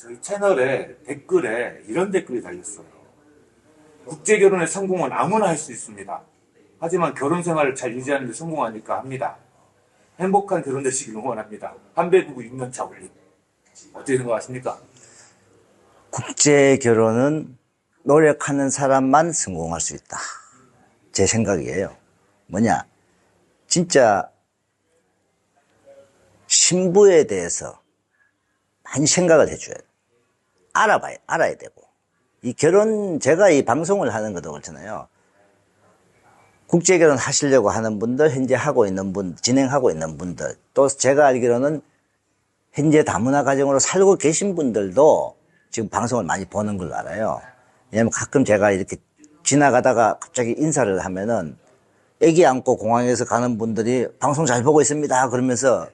저희 채널에 댓글에 이런 댓글이 달렸어요. 국제결혼의 성공은 아무나 할 수 있습니다. 하지만 결혼 생활을 잘 유지하는 데 성공하니까 합니다. 행복한 결혼 되시길 응원합니다. 한배 부부 6년차 올림. 어떻게 생각하십니까? 국제 결혼은 노력하는 사람만 성공할 수 있다. 제 생각이에요. 뭐냐? 진짜 신부에 대해서 많이 생각을 해줘야 돼. 알아야 되고. 이 결혼, 제가 이 방송을 하는 것도 그렇잖아요. 국제 결혼 하시려고 하는 분들, 현재 하고 있는 분, 진행하고 있는 분들, 또 제가 알기로는 현재 다문화 가정으로 살고 계신 분들도 지금 방송을 많이 보는 걸로 알아요. 왜냐면 가끔 제가 이렇게 지나가다가 갑자기 인사를 하면은 애기 안고 공항에서 가는 분들이 방송 잘 보고 있습니다. 그러면서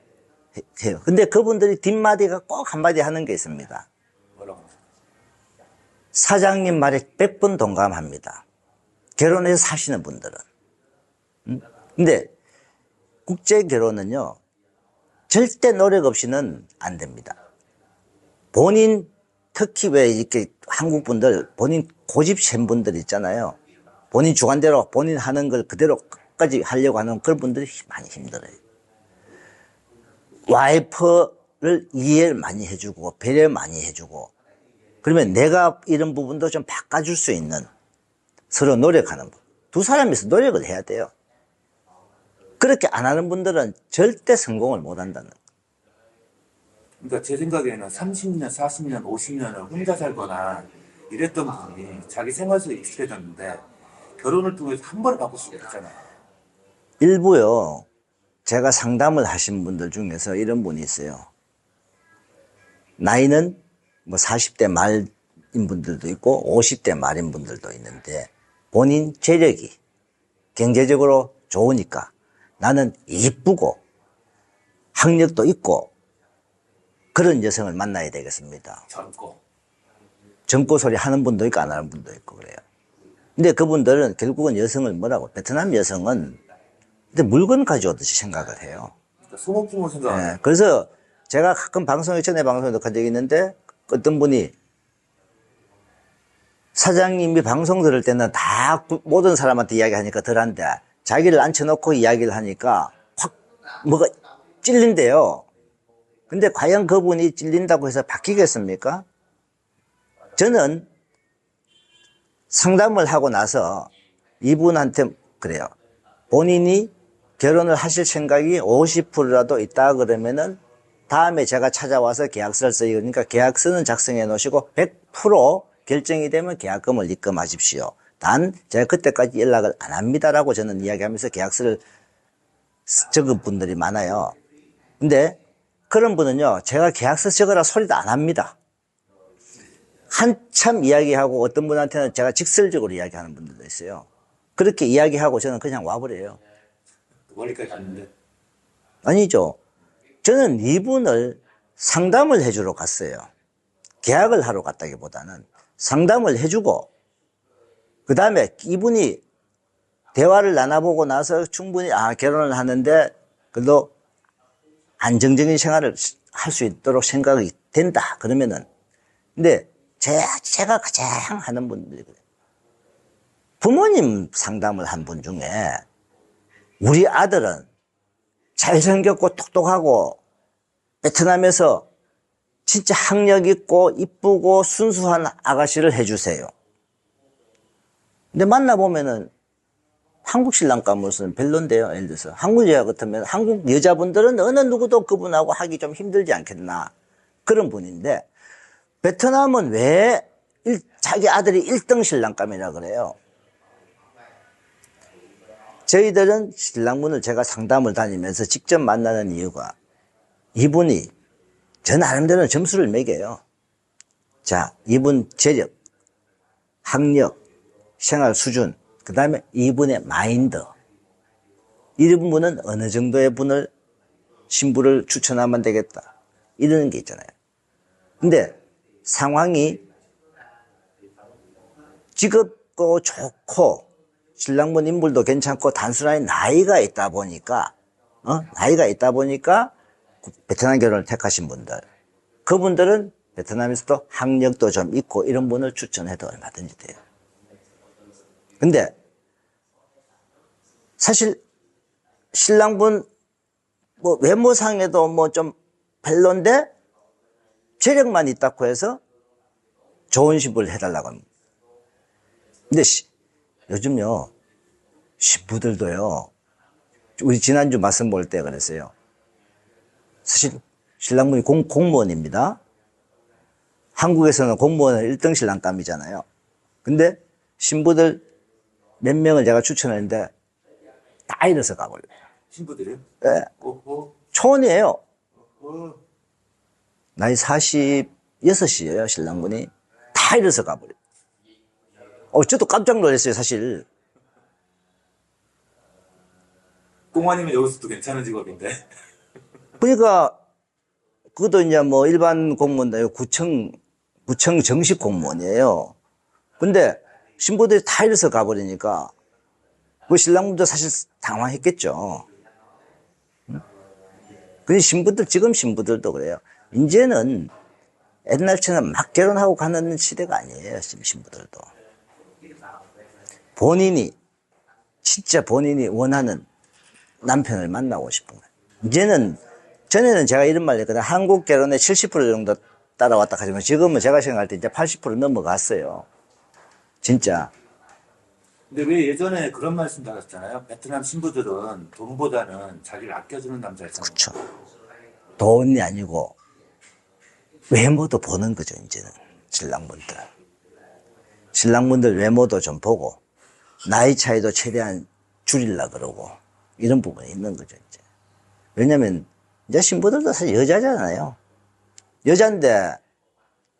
해요. 근데 그분들이 뒷마디가 꼭 한마디 하는 게 있습니다. 뭐라고? 사장님 말에 100번 동감합니다. 결혼해서 사시는 분들은. 근데 국제 결혼은요, 절대 노력 없이는 안 됩니다. 본인, 특히 왜 이렇게 한국 분들, 본인 고집 센 분들 있잖아요. 본인 주관대로 본인 하는 걸 그대로 끝까지 하려고 하는 그런 분들이 많이 힘들어요. 와이프를 이해를 많이 해주고, 배려 많이 해주고, 그러면 내가 이런 부분도 좀 바꿔줄 수 있는 서로 노력하는 분. 두 사람이서 노력을 해야 돼요. 그렇게 안 하는 분들은 절대 성공을 못 한다는 거예요. 그러니까 제 생각에는 30년, 40년, 50년을 혼자 살거나 이랬던 분이 자기 생활 속에 익숙해졌는데 결혼을 통해서 한 번에 바꿀 수가 없잖아요. 일부요, 제가 상담을 하신 분들 중에서 이런 분이 있어요. 나이는 뭐 40대 말인 분들도 있고 50대 말인 분들도 있는데 본인 재력이 경제적으로 좋으니까 나는 이쁘고 학력도 있고 그런 여성을 만나야 되겠습니다. 젊고 소리 하는 분도 있고 안 하는 분도 있고 그래요. 근데 그분들은 결국은 여성을 뭐라고, 베트남 여성은 근데 물건 가져오듯이 생각을 해요. 그러니까 소모품을 생각하는. 네, 그래서 제가 가끔 전에 방송에도 간 적이 있는데 어떤 분이 사장님이 방송 들을 때는 다 모든 사람한테 이야기하니까 덜한데 자기를 앉혀놓고 이야기를 하니까 확 뭐가 찔린대요. 근데 과연 그분이 찔린다고 해서 바뀌겠습니까? 저는 상담을 하고 나서 이분한테 그래요. 본인이 결혼을 하실 생각이 50%라도 있다 그러면은 다음에 제가 찾아와서 계약서를 써요. 그러니까 계약서는 작성해 놓으시고 100% 결정이 되면 계약금을 입금하십시오. 단 제가 그때까지 연락을 안 합니다라고 저는 이야기하면서 계약서를 적은 분들이 많아요. 근데 그런 분은요, 제가 계약서 적으라 소리도 안 합니다. 한참 이야기하고 어떤 분한테는 제가 직설적으로 이야기하는 분들도 있어요. 그렇게 이야기하고 저는 그냥 와버려요. 머리까지 갔는데. 아니죠. 저는 이분을 상담을 해주러 갔어요. 계약을 하러 갔다기보다는 상담을 해주고 그 다음에 이분이 대화를 나눠보고 나서 충분히 결혼을 하는데 그래도 안정적인 생활을 할 수 있도록 생각이 된다 그러면은, 근데 제가 가장 하는 분들이 그래요. 부모님 상담을 한 분 중에 우리 아들은 잘생겼고 똑똑하고 베트남에서 진짜 학력 있고 이쁘고 순수한 아가씨를 해주세요. 근데 만나보면은 한국 신랑감으로서는 별론데요. 예를 들어서 한국 여자 같으면 한국 여자분들은 어느 누구도 그분하고 하기 좀 힘들지 않겠나 그런 분인데 베트남은 왜 자기 아들이 1등 신랑감이라 그래요. 저희들은 신랑분을 제가 상담을 다니면서 직접 만나는 이유가 이분이 저 나름대로는 점수를 매겨요. 자, 이분 재력, 학력, 생활 수준, 그 다음에 이분의 마인드. 이런 분은 어느 정도의 분을, 신부를 추천하면 되겠다. 이러는 게 있잖아요. 근데 상황이 직업도 좋고, 신랑분 인물도 괜찮고, 단순하게 나이가 있다 보니까 베트남 결혼을 택하신 분들. 그분들은 베트남에서도 학력도 좀 있고 이런 분을 추천해도 얼마든지 돼요. 근데 사실 신랑분 뭐 외모상에도 뭐 좀 별론데 재력만 있다고 해서 좋은 신부를 해달라고 합니다. 근데 요즘요 신부들도요, 우리 지난주 말씀 볼 때 그랬어요. 사실 신랑분이 공무원입니다. 한국에서는 공무원은 1등 신랑감이잖아요. 근데 신부들 몇 명을 제가 추천했는데 다 잃어서 가버려요. 신부들이요? 네. 오호. 초혼이에요. 어. 나이 46이에요, 신랑분이. 다 잃어서 가버려요. 저도 깜짝 놀랐어요, 사실. 꽁아니면 여기서도 괜찮은 직업인데. 그러니까, 그것도 이제 뭐 일반 공무원도 구청 정식 공무원이에요. 근데 신부들이 다 잃어서 가버리니까 그 신랑분도 사실 당황했겠죠. 그 신부들, 지금 신부들도 그래요. 이제는 옛날처럼 막 결혼하고 가는 시대가 아니에요, 지금 신부들도. 진짜 본인이 원하는 남편을 만나고 싶은 거예요. 이제는, 전에는 제가 이런 말 했거든요. 한국 결혼의 70% 정도 따라왔다 하지만 지금은 제가 생각할 때 이제 80% 넘어갔어요. 진짜. 근데 왜 예전에 그런 말씀 나왔잖아요. 베트남 신부들은 돈보다는 자기를 아껴주는 남자였잖아요. 그렇죠. 돈이 아니고 외모도 보는 거죠, 이제는. 신랑분들 외모도 좀 보고 나이 차이도 최대한 줄이려고 그러고 이런 부분이 있는 거죠, 이제. 왜냐면 이제 신부들도 사실 여자잖아요. 여잔데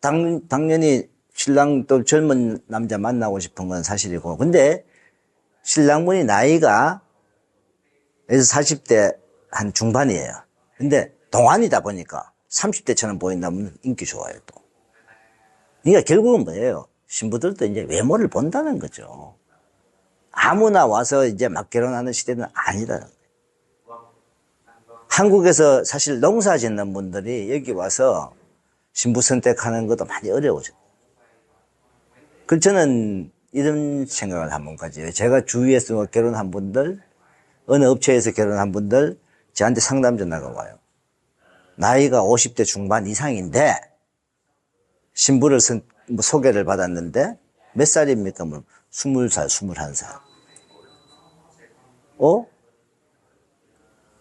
당연히 신랑 또 젊은 남자 만나고 싶은 건 사실이고, 근데 신랑분이 나이가 40대 한 중반이에요. 근데 동안이다 보니까 30대처럼 보인다면 인기 좋아요, 또. 그러니까 결국은 뭐예요? 신부들도 이제 외모를 본다는 거죠. 아무나 와서 이제 막 결혼하는 시대는 아니다는 거예요. 한국에서 사실 농사 짓는 분들이 여기 와서 신부 선택하는 것도 많이 어려워져요. 그래서 저는 이런 생각을 한번 가져요. 제가 주위에서 결혼한 분들, 어느 업체에서 결혼한 분들, 저한테 상담 전화가 와요. 나이가 50대 중반 이상인데, 신부를 소개를 받았는데, 몇 살입니까? 뭐, 20살, 21살.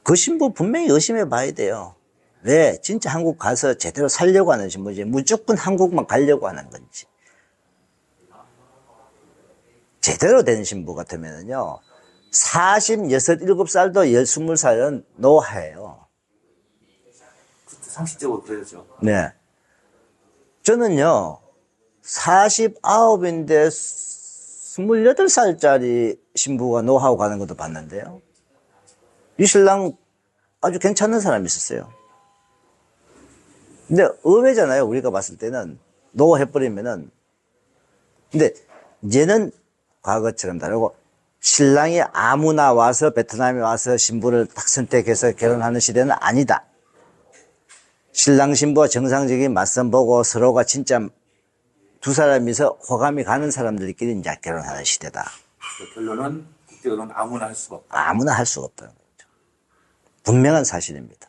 그 신부 분명히 의심해 봐야 돼요. 왜? 진짜 한국 가서 제대로 살려고 하는 신부지, 무조건 한국만 가려고 하는 건지. 제대로 된 신부 같으면요, 46, 7살도 20살은 노하예요. 30대고 그래야죠. 네. 저는요, 49인데 28살짜리 신부가 노하우 가는 것도 봤는데요. 이 신랑 아주 괜찮은 사람이 있었어요. 근데 의외잖아요, 우리가 봤을 때는. 노해버리면은. 근데 이제는 과거처럼 다르고, 신랑이 아무나 와서 베트남에 와서 신부를 딱 선택해서 결혼하는 시대는 아니다. 신랑 신부가 정상적인 맞선 보고 서로가 진짜 두 사람이서 호감이 가는 사람들끼리 이제 결혼하는 시대다. 결론은 국제결혼 아무나 할 수가 없다. 아무나 할 수가 없다는 거죠. 분명한 사실입니다.